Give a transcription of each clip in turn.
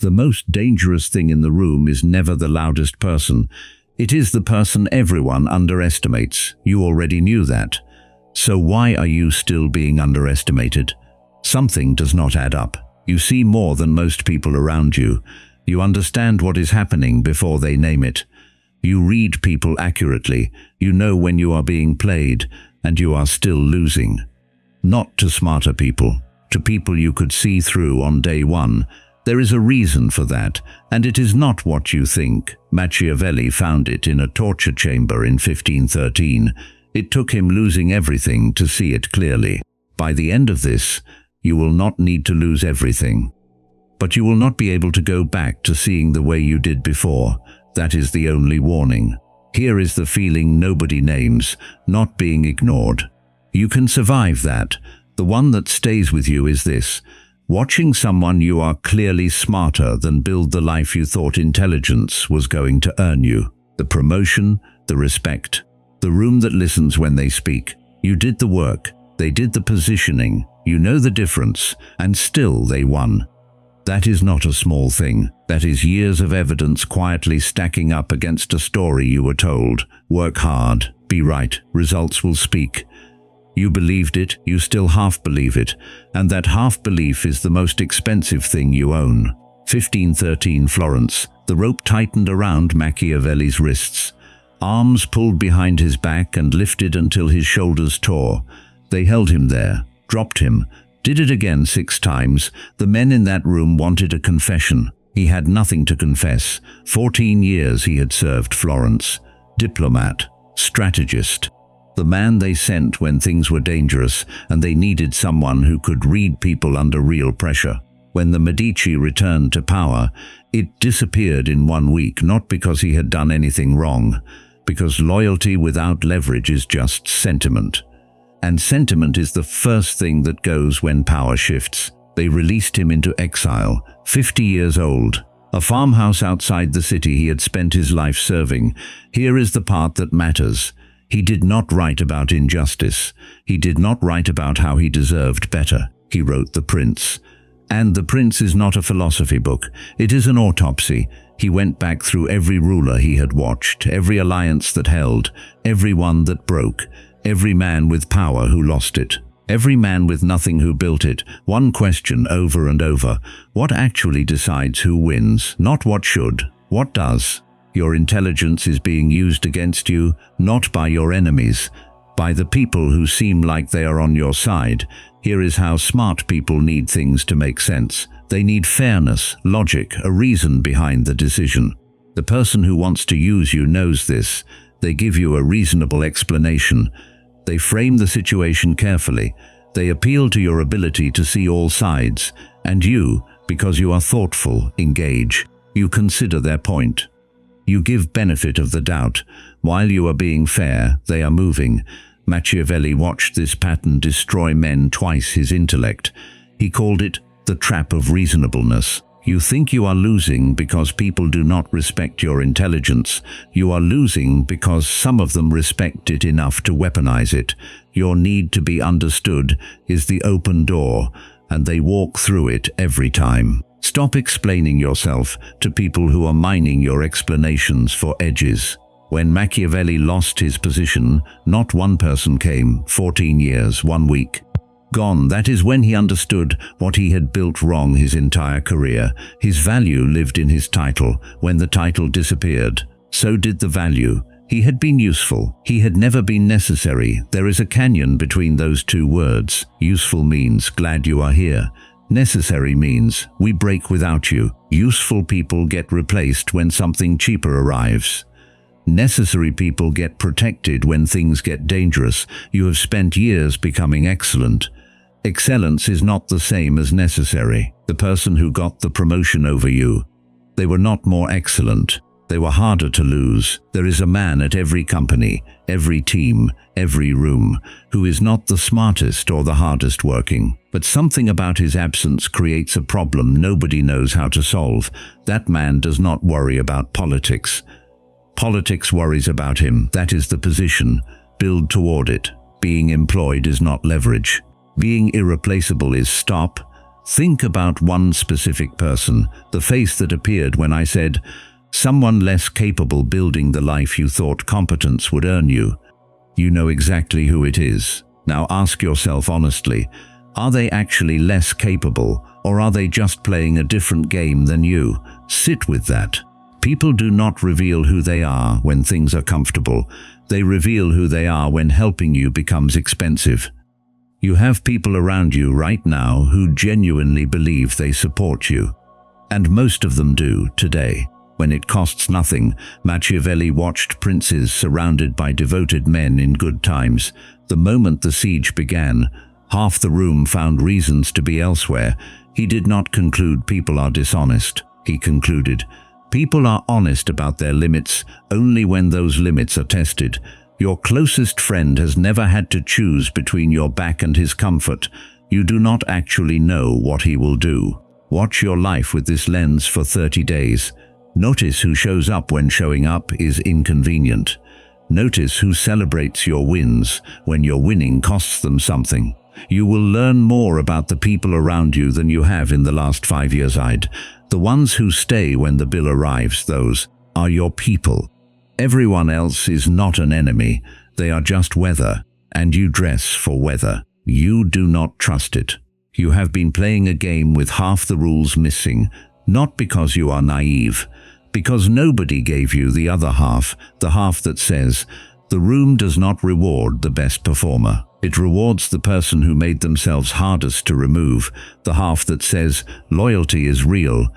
The most dangerous thing in the room is never the loudest person. It is the person everyone underestimates. You already knew that. So why are you still being underestimated? Something does not add up. You see more than most people around you. You understand what is happening before they name it. You read people accurately. You know when you are being played, and you are still losing. Not to smarter people, to people you could see through on day one. There is a reason for that, and it is not what you think. Machiavelli found it in a torture chamber in 1513. It took him losing everything to see it clearly. By the end of this, you will not need to lose everything. But you will not be able to go back to seeing the way you did before. That is the only warning. Here is the feeling nobody names, not being ignored. You can survive that. The one that stays with you is this: watching someone you are clearly smarter than build the life you thought intelligence was going to earn you. The promotion, the respect, the room that listens when they speak. You did the work, they did the positioning, you know the difference, and still they won. That is not a small thing. That is years of evidence quietly stacking up against a story you were told. Work hard, be right, results will speak. You believed it, you still half believe it, and that half belief is the most expensive thing you own. 1513 Florence. The rope tightened around Machiavelli's wrists. Arms pulled behind his back and lifted until his shoulders tore. They held him there, dropped him, did it again 6 times. The men in that room wanted a confession. He had nothing to confess. 14 years he had served Florence. Diplomat, strategist. The man they sent when things were dangerous, and they needed someone who could read people under real pressure. When the Medici returned to power, it disappeared in 1 week, not because he had done anything wrong, because loyalty without leverage is just sentiment. And sentiment is the first thing that goes when power shifts. They released him into exile, 50 years old. A farmhouse outside the city he had spent his life serving. Here is the part that matters. He did not write about injustice. He did not write about how he deserved better. He wrote The Prince. And The Prince is not a philosophy book. It is an autopsy. He went back through every ruler he had watched, every alliance that held, every one that broke, every man with power who lost it, every man with nothing who built it. One question over and over: what actually decides who wins? Not what should, what does? Your intelligence is being used against you, not by your enemies, by the people who seem like they are on your side. Here is how smart people need things to make sense. They need fairness, logic, a reason behind the decision. The person who wants to use you knows this. They give you a reasonable explanation. They frame the situation carefully. They appeal to your ability to see all sides. And you, because you are thoughtful, engage. You consider their point. You give benefit of the doubt. While you are being fair, they are moving. Machiavelli watched this pattern destroy men twice his intellect. He called it the trap of reasonableness. You think you are losing because people do not respect your intelligence. You are losing because some of them respect it enough to weaponize it. Your need to be understood is the open door, and they walk through it every time. Stop explaining yourself to people who are mining your explanations for edges. When Machiavelli lost his position, not one person came. 14 years, 1 week. Gone. That is when he understood what he had built wrong his entire career. His value lived in his title. When the title disappeared, so did the value. He had been useful. He had never been necessary. There is a canyon between those two words. Useful means glad you are here. Necessary means we break without you. Useful people get replaced when something cheaper arrives. Necessary people get protected when things get dangerous. You have spent years becoming excellent. Excellence is not the same as necessary. The person who got the promotion over you, they were not more excellent. They were harder to lose. There is a man at every company, every team, every room, who is not the smartest or the hardest working, but something about his absence creates a problem nobody knows how to solve. That man does not worry about politics. Politics worries about him. That is the position. Build toward it. Being employed is not leverage. Being irreplaceable is stop, Think about one specific person, the face that appeared when I said, someone less capable building the life you thought competence would earn you. You know exactly who it is. Now ask yourself honestly, are they actually less capable, or are they just playing a different game than you? Sit with that. People do not reveal who they are when things are comfortable. They reveal who they are when helping you becomes expensive. You have people around you right now who genuinely believe they support you. And most of them do today. When it costs nothing, Machiavelli watched princes surrounded by devoted men in good times. The moment the siege began, half the room found reasons to be elsewhere. He did not conclude people are dishonest. He concluded, people are honest about their limits only when those limits are tested. Your closest friend has never had to choose between your back and his comfort. You do not actually know what he will do. Watch your life with this lens for 30 days. Notice who shows up when showing up is inconvenient. Notice who celebrates your wins when your winning costs them something. You will learn more about the people around you than you have in the last 5 years. The ones who stay when the bill arrives, those are your people. Everyone else is not an enemy. They are just weather, and you dress for weather. You do not trust it. You have been playing a game with half the rules missing, not because you are naive, because nobody gave you the other half, the half that says, the room does not reward the best performer. It rewards the person who made themselves hardest to remove, the half that says, loyalty is real,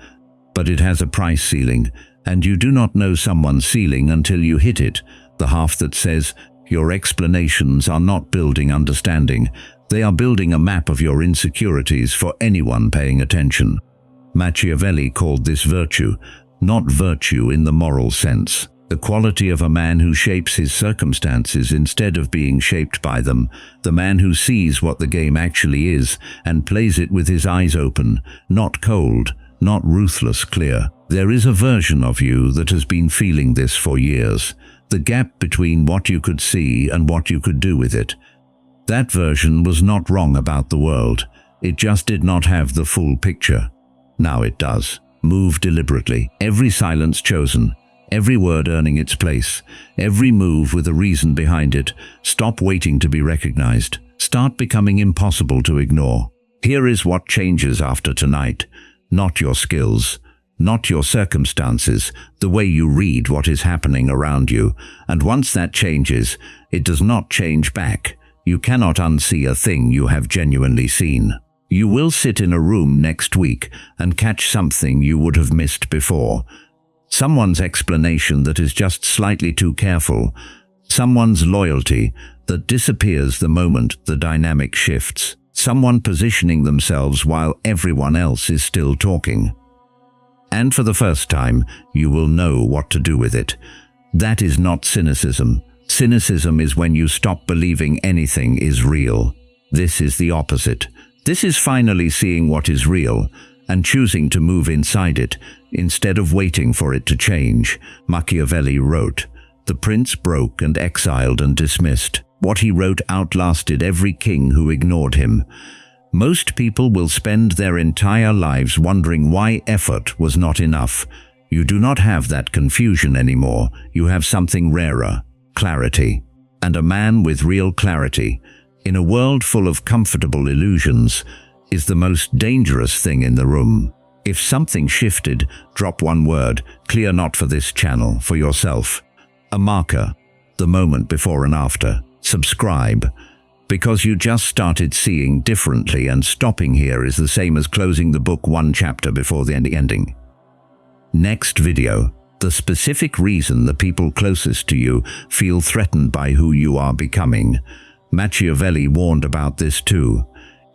but it has a price ceiling, and you do not know someone's ceiling until you hit it, the half that says, your explanations are not building understanding, they are building a map of your insecurities for anyone paying attention. Machiavelli called this virtue, not virtue in the moral sense. The quality of a man who shapes his circumstances instead of being shaped by them, the man who sees what the game actually is and plays it with his eyes open, not cold, not ruthless clear. There is a version of you that has been feeling this for years, the gap between what you could see and what you could do with it. That version was not wrong about the world, it just did not have the full picture. Now it does. Move deliberately, every silence chosen, every word earning its place, every move with a reason behind it. Stop waiting to be recognized. Start becoming impossible to ignore. Here is what changes after tonight. Not your skills, not your circumstances, the way you read what is happening around you. And once that changes, it does not change back. You cannot unsee a thing you have genuinely seen. You will sit in a room next week and catch something you would have missed before. Someone's explanation that is just slightly too careful. Someone's loyalty that disappears the moment the dynamic shifts. Someone positioning themselves while everyone else is still talking. And for the first time, you will know what to do with it. That is not cynicism. Cynicism is when you stop believing anything is real. This is the opposite. This is finally seeing what is real and choosing to move inside it instead of waiting for it to change. Machiavelli wrote, "The prince broke and exiled and dismissed. What he wrote outlasted every king who ignored him." Most people will spend their entire lives wondering why effort was not enough. You do not have that confusion anymore. You have something rarer, clarity. And a man with real clarity, in a world full of comfortable illusions, is the most dangerous thing in the room. If something shifted, drop one word, clear not for this channel, for yourself. A marker, the moment before and after. Subscribe, because you just started seeing differently, and stopping here is the same as closing the book one chapter before the ending. Next video, the specific reason the people closest to you feel threatened by who you are becoming. Machiavelli warned about this too.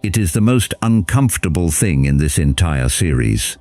It is the most uncomfortable thing in this entire series.